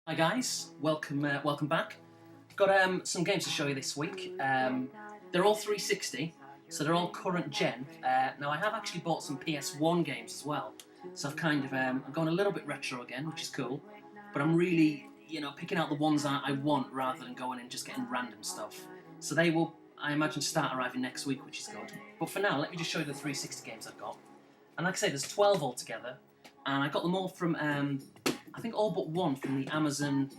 Hi guys, welcome back. Got some games to show you this week. They're all 360, so they're all current gen. Now I have actually bought some PS1 games as well, so I've kind of I'm going a little bit retro again, which is cool. But I'm really, picking out the ones that I want rather than going and just getting random stuff. So they will, I imagine, start arriving next week, which is good. But for now, let me just show you the 360 games I've got. And like I say, there's 12 altogether, and I got them all from I think all but one from the Amazon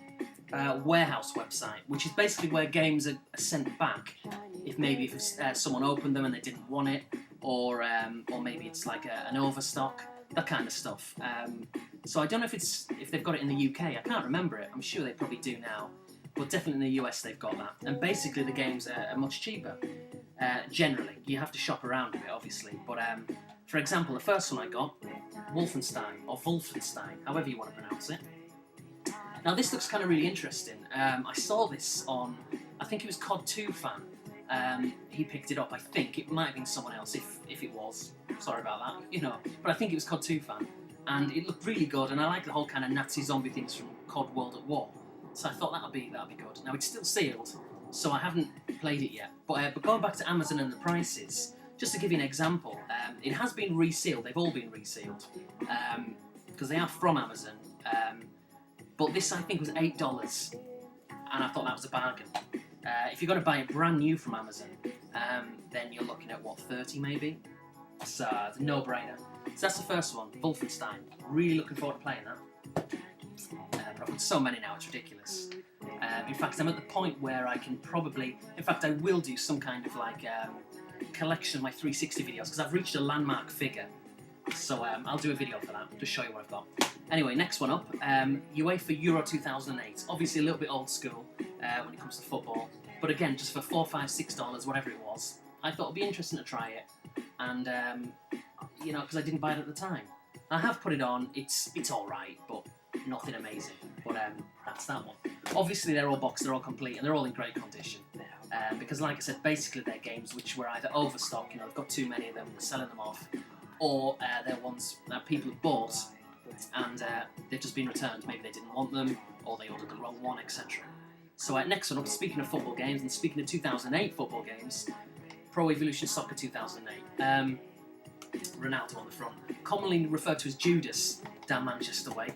warehouse website, which is basically where games are sent back if someone opened them and they didn't want it, or maybe it's like an overstock, that kind of stuff. So I don't know if they've got it in the UK. I can't remember it. I'm sure they probably do now, but definitely in the US they've got that. And basically the games are much cheaper. Generally, you have to shop around a bit, obviously. But for example, the first one I got, Wolfenstein, or Wolfenstein, however you want to pronounce it. Now this looks kind of really interesting. I saw this on, I think it was COD 2 fan. He picked it up. I think it might have been someone else. If it was, sorry about that. But I think it was COD 2 fan, and it looked really good. And I like the whole kind of Nazi zombie things from COD World at War. So I thought that'd be good. Now it's still sealed, so I haven't played it yet. But going back to Amazon and the prices, just to give you an example, it has been resealed. They've all been resealed because they are from Amazon. But this, I think, was $8, and I thought that was a bargain. If you're going to buy it brand new from Amazon, then you're looking at, what, 30 maybe? So it's a no-brainer. So that's the first one, Wolfenstein. Really looking forward to playing that. But I've got so many now, it's ridiculous. In fact, I'm at the point where I can probably... In fact, I will do some kind of, collection of my 360 videos, because I've reached a landmark figure. So I'll do a video for that, to show you what I've got. Anyway, next one up, UEFA Euro 2008. Obviously a little bit old school when it comes to football, but again, just for $4, $5, $6, whatever it was, I thought it'd be interesting to try it, and because I didn't buy it at the time. I have put it on. It's all right, but nothing amazing. But that's that one. Obviously, they're all boxed, they're all complete, and they're all in great condition. Because, like I said, basically they're games which were either overstock, they've got too many of them, they're selling them off, or they're ones that people have bought and they've just been returned. Maybe they didn't want them, or they ordered the wrong one, etc. So next one up, speaking of football games, and speaking of 2008 football games, Pro Evolution Soccer 2008. Ronaldo on the front, commonly referred to as Judas down Manchester way.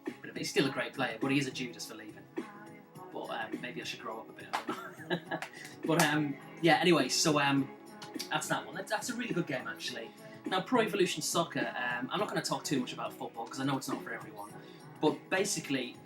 But he's still a great player, but he is a Judas for leaving. But maybe I should grow up a bit, I don't know. But yeah, anyway, so that's that one. That's a really good game, actually. Now, Pro Evolution Soccer, I'm not going to talk too much about football because I know it's not for everyone. But basically,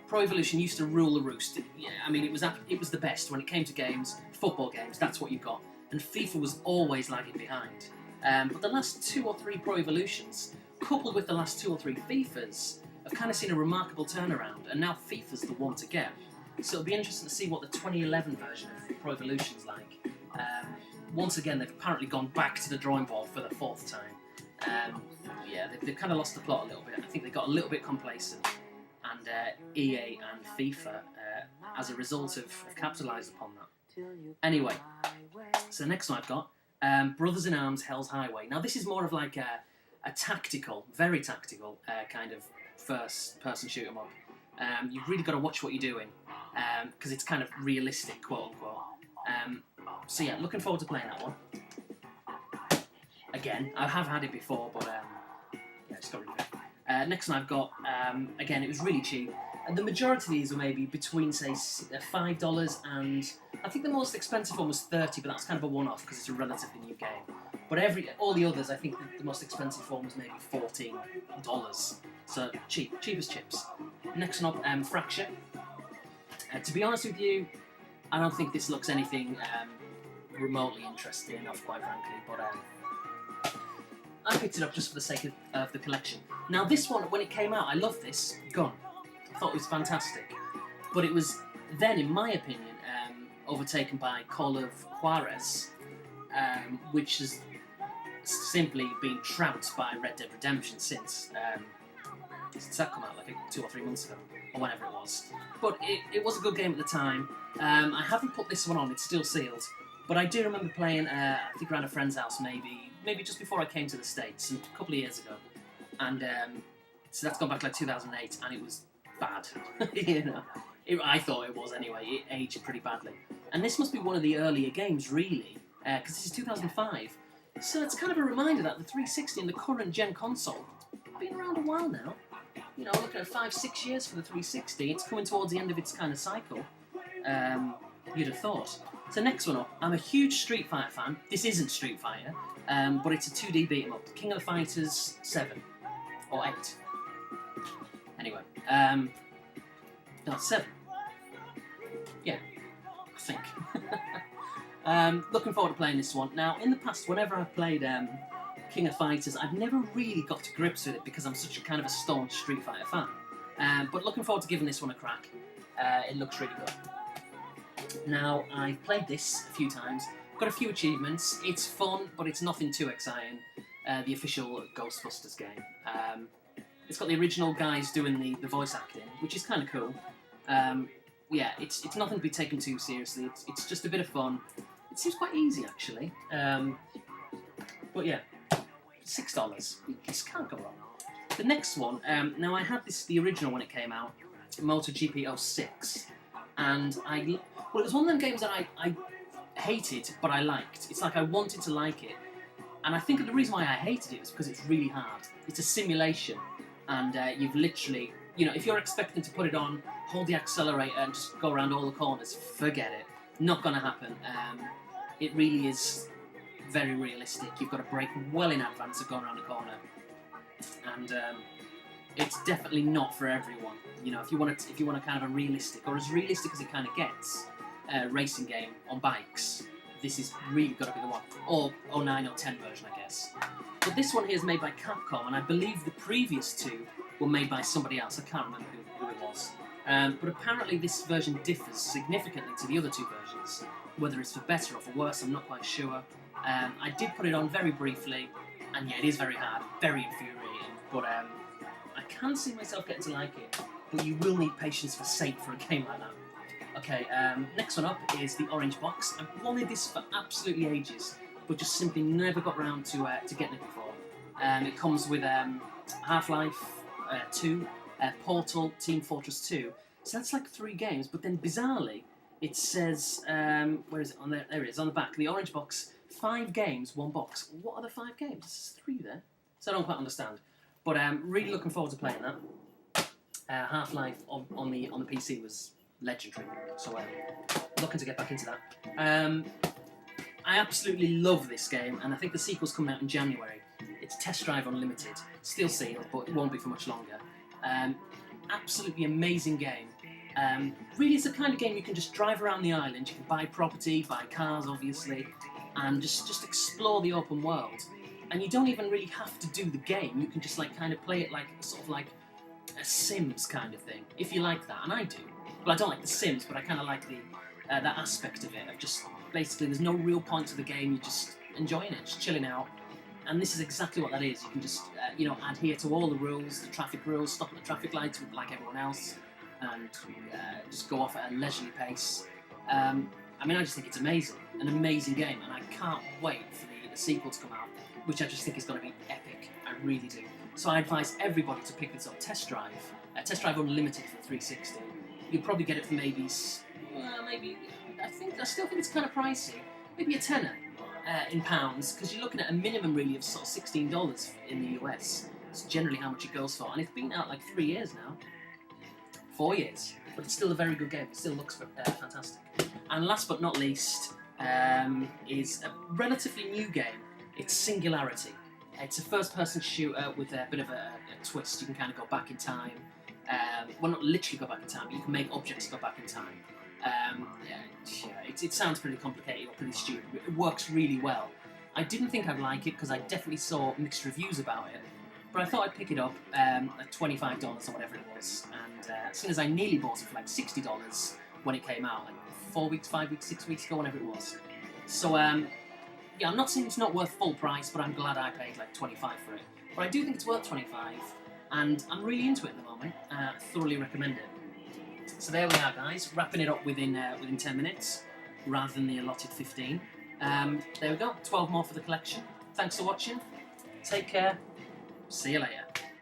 Pro Evolution used to rule the roost. Yeah, I mean, it was the best when it came to games, football games. That's what you got, and FIFA was always lagging behind. But the last 2 or 3 Pro Evolutions, coupled with the last 2 or 3 FIFAs, have kind of seen a remarkable turnaround, and now FIFA's the one to get. So it'll be interesting to see what the 2011 version of Pro Evolution's like. Once again, they've apparently gone back to the drawing board for the 4th time. Yeah, they've kind of lost the plot a little bit. I think they got a little bit complacent, and EA and FIFA, as a result, have capitalised upon that. Anyway, so the next one I've got, Brothers in Arms Hell's Highway. Now this is more of like a tactical, very tactical kind of first-person shoot 'em up. You've really got to watch what you're doing, because it's kind of realistic, quote-unquote. So yeah, looking forward to playing that one. Again, I have had it before, but yeah, just got rid of it. Next one I've got, again, it was really cheap. And the majority of these were maybe between, say, $5 and... I think the most expensive one was $30, but that's kind of a one-off because it's a relatively new game. But all the others, I think the most expensive one was maybe $14. So cheap as chips. Next one up, Fracture. To be honest with you, I don't think this looks anything remotely interesting enough, quite frankly, but I picked it up just for the sake of the collection. Now this one, when it came out, I loved this gun. I thought it was fantastic. But it was then, in my opinion, overtaken by Call of Juarez, which has simply been trounced by Red Dead Redemption since that come out like 2 or 3 months ago, or whenever it was. But it was a good game at the time. I haven't put this one on, it's still sealed, but I do remember playing, I think around a friend's house maybe just before I came to the States, a couple of years ago. And so that's gone back like 2008, and it was bad. I thought it was anyway. It aged pretty badly. And this must be one of the earlier games, really, because this is 2005. So it's kind of a reminder that the 360 and the current gen console have been around a while now. Looking at 5-6 years for the 360, it's coming towards the end of its kind of cycle. You'd have thought. So next one up, I'm a huge Street Fighter fan. This isn't Street Fighter, but it's a 2D beat 'em up. King of the Fighters 7 or 8. Anyway, no, 7. Yeah, I think. Looking forward to playing this one. Now, in the past, whenever I've played King of Fighters, I've never really got to grips with it because I'm such a kind of a staunch Street Fighter fan. But looking forward to giving this one a crack. It looks really good. Now, I've played this a few times, got a few achievements. It's fun, but it's nothing too exciting. The official Ghostbusters game. It's got the original guys doing the voice acting, which is kind of cool. Yeah, it's nothing to be taken too seriously. It's just a bit of fun. It seems quite easy, actually. But yeah, $6. You just can't go wrong. The next one, now I had the original when it came out, MotoGP 06, and it was one of them games that I hated, but I liked. It's like I wanted to like it, and I think the reason why I hated it was because it's really hard. It's a simulation, and you've literally, if you're expecting to put it on, hold the accelerator and just go around all the corners, forget it. Not going to happen. It really is very realistic. You've got to brake well in advance of going around the corner, and it's definitely not for everyone. If you want to kind of a realistic, or as realistic as it kind of gets, racing game on bikes, this is really got to be the one. Or 9 or 10 version, I guess. But this one here is made by Capcom, and I believe the previous two were made by somebody else. I can't remember who it was. But apparently this version differs significantly to the other two versions. Whether it's for better or for worse, I'm not quite sure. I did put it on very briefly, and yeah, it is very hard, very infuriating, but I can see myself getting to like it, but you will need patience for sake for a game like that. Okay, next one up is the Orange Box. I've wanted this for absolutely ages, but just simply never got around to getting it before. It comes with Half-Life 2, Portal, Team Fortress 2, so that's like 3 games, but then bizarrely, it says, where is it? There it is, on the back, the Orange Box, 5 games, 1 box. What are the 5 games? There's 3 there, so I don't quite understand. But really looking forward to playing that. Half-Life on the PC was legendary, so looking to get back into that. I absolutely love this game, and I think the sequel's coming out in January. It's Test Drive Unlimited, still sealed, but it won't be for much longer. Absolutely amazing game. Really, it's the kind of game you can just drive around the island. You can buy property, buy cars, obviously, and just explore the open world. And you don't even really have to do the game. You can just kind of play it like sort of like a Sims kind of thing, if you like that. And I do. Well, I don't like the Sims, but I kind of like that aspect of it. Of just basically, there's no real point to the game. You're just enjoying it, just chilling out. And this is exactly what that is. You can just adhere to all the rules, the traffic rules, stop at the traffic lights like everyone else, and just go off at a leisurely pace. I just think it's amazing, an amazing game, and I can't wait for the sequel to come out, which I just think is going to be epic. I really do. So I advise everybody to pick this up. Test Drive Unlimited for 360. You'll probably get it for maybe I still think it's kind of pricey. Maybe a tenner in pounds, because you're looking at a minimum really of sort of $16 in the US. It's generally how much it goes for, and it's been out like 3 years now. 4 years, but it's still a very good game. It still looks fantastic. And last but not least is a relatively new game. It's Singularity. It's a first-person shooter with a bit of a twist. You can kind of go back in time. Well, not literally go back in time, but you can make objects go back in time. It sounds pretty complicated or pretty stupid, but it works really well. I didn't think I'd like it because I definitely saw mixed reviews about it, but I thought I'd pick it up at $25 or whatever it was, and as soon as I nearly bought it for like $60 when it came out, like 4 weeks, 5 weeks, 6 weeks ago, whatever it was. So I'm not saying it's not worth full price, but I'm glad I paid like $25 for it. But I do think it's worth $25, and I'm really into it at the moment. I thoroughly recommend it. So there we are, guys, wrapping it up within 10 minutes rather than the allotted 15. There we go, 12 more for the collection. Thanks for watching. Take care. See you later.